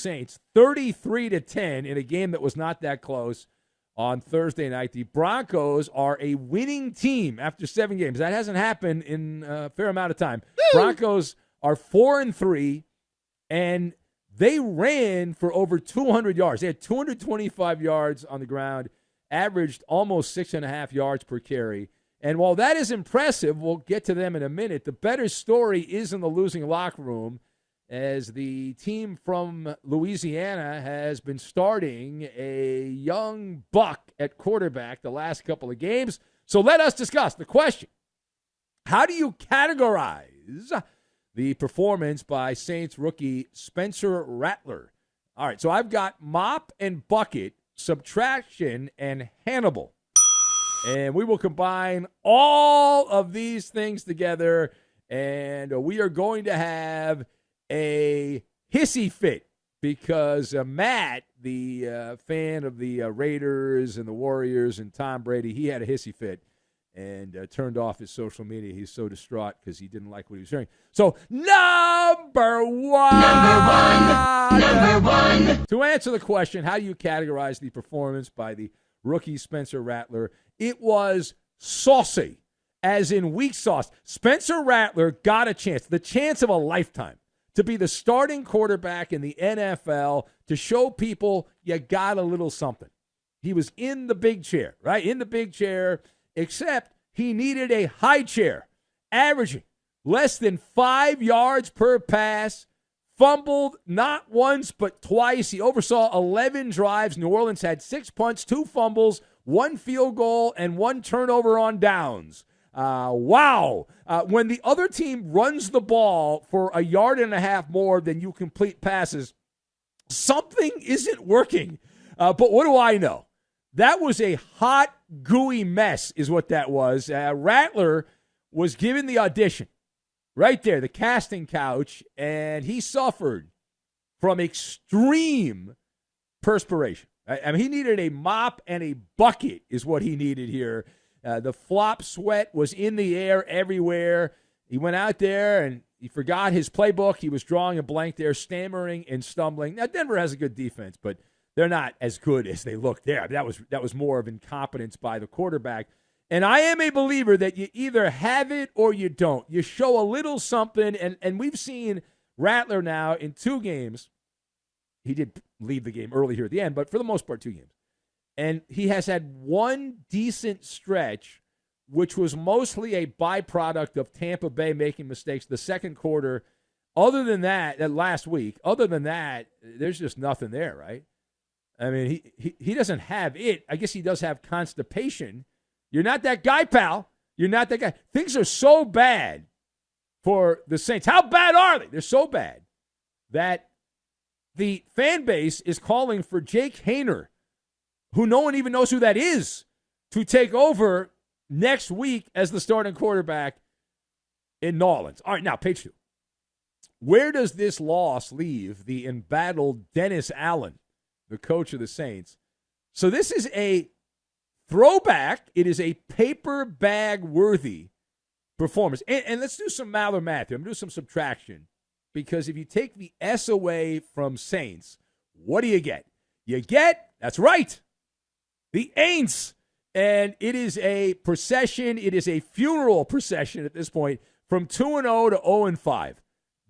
Saints 33-10 in a game that was not that close on Thursday night. The Broncos are a winning team after 7 games. That hasn't happened in a fair amount of time. Woo! Broncos are 4-3, and they ran for over 200 yards. They had 225 yards on the ground, averaged almost 6.5 yards per carry. And while that is impressive, we'll get to them in a minute, the better story is in the losing locker room, as the team from Louisiana has been starting a young buck at quarterback the last couple of games. So let us discuss the question. How do you categorize the performance by Saints rookie Spencer Rattler? All right, so I've got mop and bucket, subtraction, and Hannibal. And we will combine all of these things together, and we are going to have a hissy fit because Matt, the fan of the Raiders and the Warriors and Tom Brady, he had a hissy fit and turned off his social media. He's so distraught because he didn't like what he was hearing. So, number one. To answer the question, how do you categorize the performance by the rookie Spencer Rattler? It was saucy, as in weak sauce. Spencer Rattler got a chance, the chance of a lifetime, to be the starting quarterback in the NFL, to show people you got a little something. He was in the big chair, right? In the big chair, except he needed a high chair, averaging less than 5 yards per pass, fumbled not once but twice. He oversaw 11 drives. New Orleans had 6 punts, 2 fumbles, 1 field goal, and 1 turnover on downs. Wow. When the other team runs the ball for 1.5 yards more than you complete passes, something isn't working. But what do I know? That was a hot, gooey mess is what that was. Rattler was given the audition right there, the casting couch, and he suffered from extreme perspiration. I mean, he needed a mop and a bucket is what he needed here. The flop sweat was in the air everywhere. He went out there and he forgot his playbook. He was drawing a blank there, stammering and stumbling. Now, Denver has a good defense, but they're not as good as they look there. That was more of incompetence by the quarterback. And I am a believer that you either have it or you don't. You show a little something, and we've seen Rattler now in 2 games. He did leave the game early here at the end, but for the most part, 2 games. And he has had 1 decent stretch, which was mostly a byproduct of Tampa Bay making mistakes the second quarter. Other than that last week, there's just nothing there, right? I mean, he doesn't have it. I guess he does have constipation. You're not that guy, pal. You're not that guy. Things are so bad for the Saints. How bad are they? They're so bad that the fan base is calling for Jake Haener, who no one even knows who that is, to take over next week as the starting quarterback in New Orleans. All right, now, page 2. Where does this loss leave the embattled Dennis Allen, the coach of the Saints? So this is a throwback. It is a paper bag worthy performance. And let's do some math here. I'm going to do some subtraction, because if you take the S away from Saints, what do you get? You get, that's right, the Aints. And it is a procession. It is a funeral procession at this point from 2-0 to 0-5.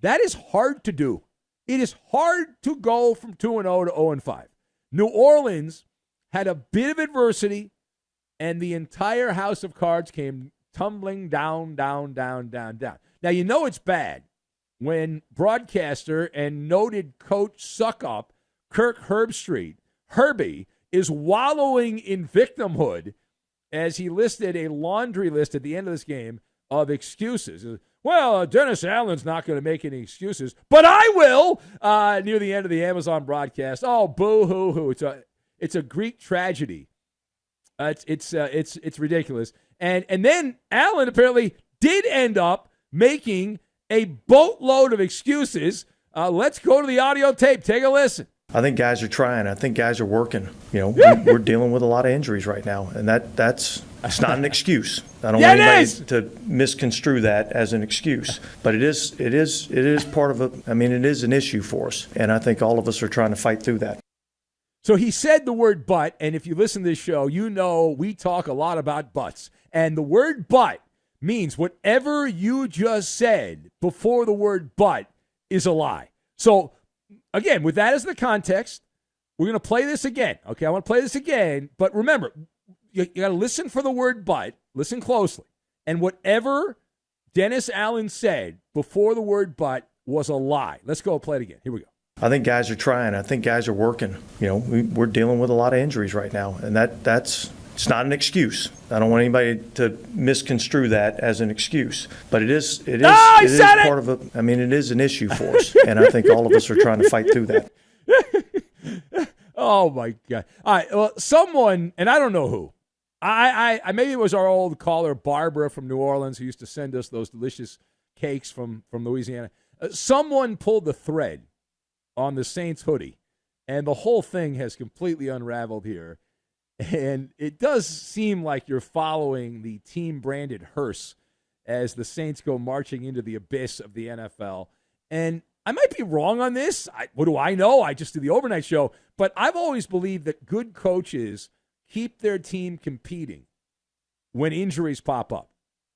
That is hard to do. It is hard to go from 2-0 to 0-5. New Orleans had a bit of adversity, and the entire house of cards came tumbling down. Now, you know it's bad when broadcaster and noted coach suck-up Kirk Herbie, is wallowing in victimhood as he listed a laundry list at the end of this game of excuses. Well, Dennis Allen's not going to make any excuses, but I will, near the end of the Amazon broadcast. Oh, boo-hoo-hoo. It's a Greek tragedy. It's ridiculous. And then Allen apparently did end up making a boatload of excuses. Let's go to the audio tape. Take a listen. I think guys are trying. I think guys are working. We're dealing with a lot of injuries right now, and that's It's not an excuse. I don't want anybody to misconstrue that as an excuse. But it is part of it is an issue for us. And I think all of us are trying to fight through that. So he said the word but, and if you listen to this show, you know we talk a lot about buts. And the word but means whatever you just said before the word but is a lie. So, again, with that as the context, we're going to play this again. Okay, I want to play this again. But remember, you got to listen for the word but. Listen closely. And whatever Dennis Allen said before the word but was a lie. Let's go play it again. Here we go. I think guys are trying. I think guys are working. We're dealing with a lot of injuries right now, and it's not an excuse. I don't want anybody to misconstrue that as an excuse. But it is part of it. It is an issue for us, and I think all of us are trying to fight through that. Oh my God! All right, well, someone, and I don't know who. I maybe it was our old caller Barbara from New Orleans who used to send us those delicious cakes from Louisiana. Someone pulled the thread on the Saints hoodie, and the whole thing has completely unraveled here. And it does seem like you're following the team-branded hearse as the Saints go marching into the abyss of the NFL. And I might be wrong on this. What do I know? I just do the overnight show. But I've always believed that good coaches keep their team competing when injuries pop up.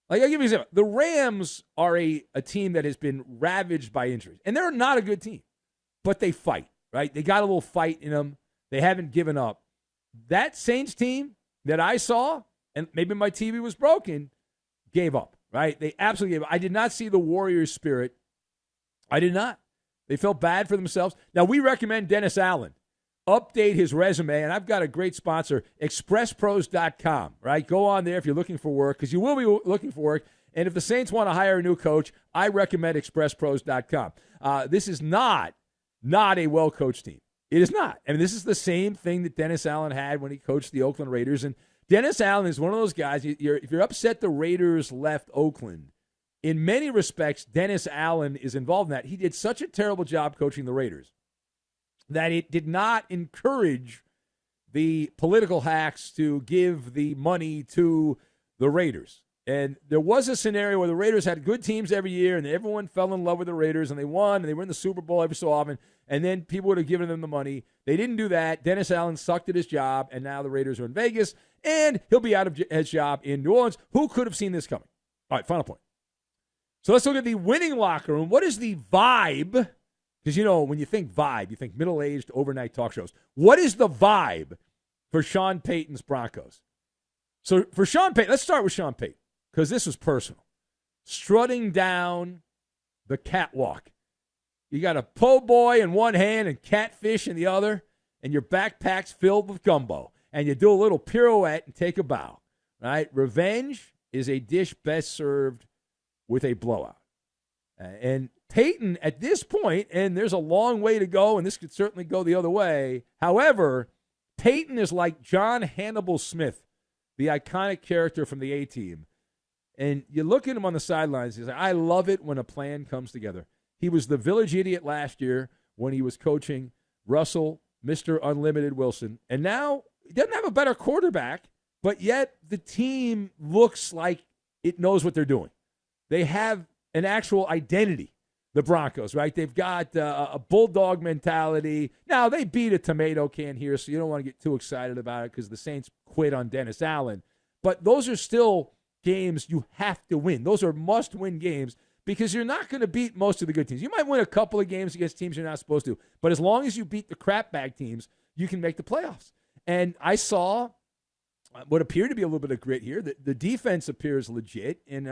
Like, I'll give you an example. The Rams are a team that has been ravaged by injuries. And they're not a good team. But they fight, right? They got a little fight in them. They haven't given up. That Saints team that I saw, and maybe my TV was broken, gave up, right? They absolutely gave up. I did not see the Warriors spirit. I did not. They felt bad for themselves. Now, we recommend Dennis Allen update his resume, and I've got a great sponsor, expresspros.com, right? Go on there if you're looking for work, because you will be looking for work. And if the Saints want to hire a new coach, I recommend expresspros.com. This is not a well-coached team. It is not. This is the same thing that Dennis Allen had when he coached the Oakland Raiders. And Dennis Allen is one of those guys, if you're upset the Raiders left Oakland, in many respects, Dennis Allen is involved in that. He did such a terrible job coaching the Raiders that it did not encourage the political hacks to give the money to the Raiders. And there was a scenario where the Raiders had good teams every year, and everyone fell in love with the Raiders, and they won, and they were in the Super Bowl every so often, and then people would have given them the money. They didn't do that. Dennis Allen sucked at his job, and now the Raiders are in Vegas, and he'll be out of his job in New Orleans. Who could have seen this coming? All right, final point. So let's look at the winning locker room. What is the vibe? Because, when you think vibe, you think middle-aged overnight talk shows. What is the vibe for Sean Payton's Broncos? So for Sean Payton, let's start with Sean Payton, because this was personal. Strutting down the catwalk. You got a po' boy in one hand and catfish in the other, and your backpack's filled with gumbo. And you do a little pirouette and take a bow. Right? Revenge is a dish best served with a blowout. And Payton, at this point, and there's a long way to go, and this could certainly go the other way. However, Payton is like John Hannibal Smith, the iconic character from the A-Team. And you look at him on the sidelines, he's like, I love it when a plan comes together. He was the village idiot last year when he was coaching Russell, Mr. Unlimited Wilson. And now he doesn't have a better quarterback, but yet the team looks like it knows what they're doing. They have an actual identity, the Broncos, right? They've got a bulldog mentality. Now, they beat a tomato can here, so you don't want to get too excited about it because the Saints quit on Dennis Allen. But those are still games you have to win. Those are must-win games because you're not going to beat most of the good teams. You might win a couple of games against teams you're not supposed to, but as long as you beat the crapbag teams, you can make the playoffs. And I saw what appeared to be a little bit of grit here. The defense appears legit, and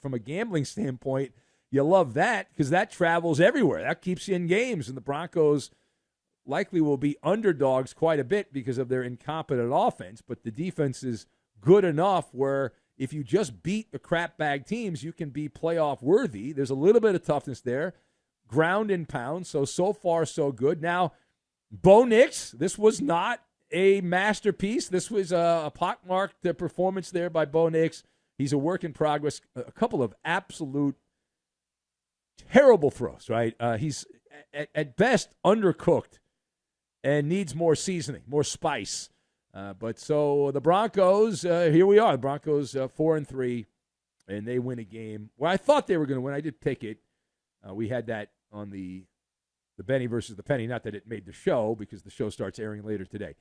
from a gambling standpoint, you love that because that travels everywhere. That keeps you in games, and the Broncos likely will be underdogs quite a bit because of their incompetent offense, but the defense is good enough where if you just beat the crapbag teams, you can be playoff worthy. There's a little bit of toughness there, ground and pound, so far so good. Now, Bo Nix, this was not a masterpiece. This was a pockmarked performance there by Bo Nix. He's a work in progress. A couple of absolute terrible throws, right? He's at best undercooked and needs more seasoning, more spice. But so the Broncos, here we are. The Broncos 4-3, and they win a game. Well, I thought they were going to win. I did pick it. We had that on the Benny versus the Penny. Not that it made the show because the show starts airing later today.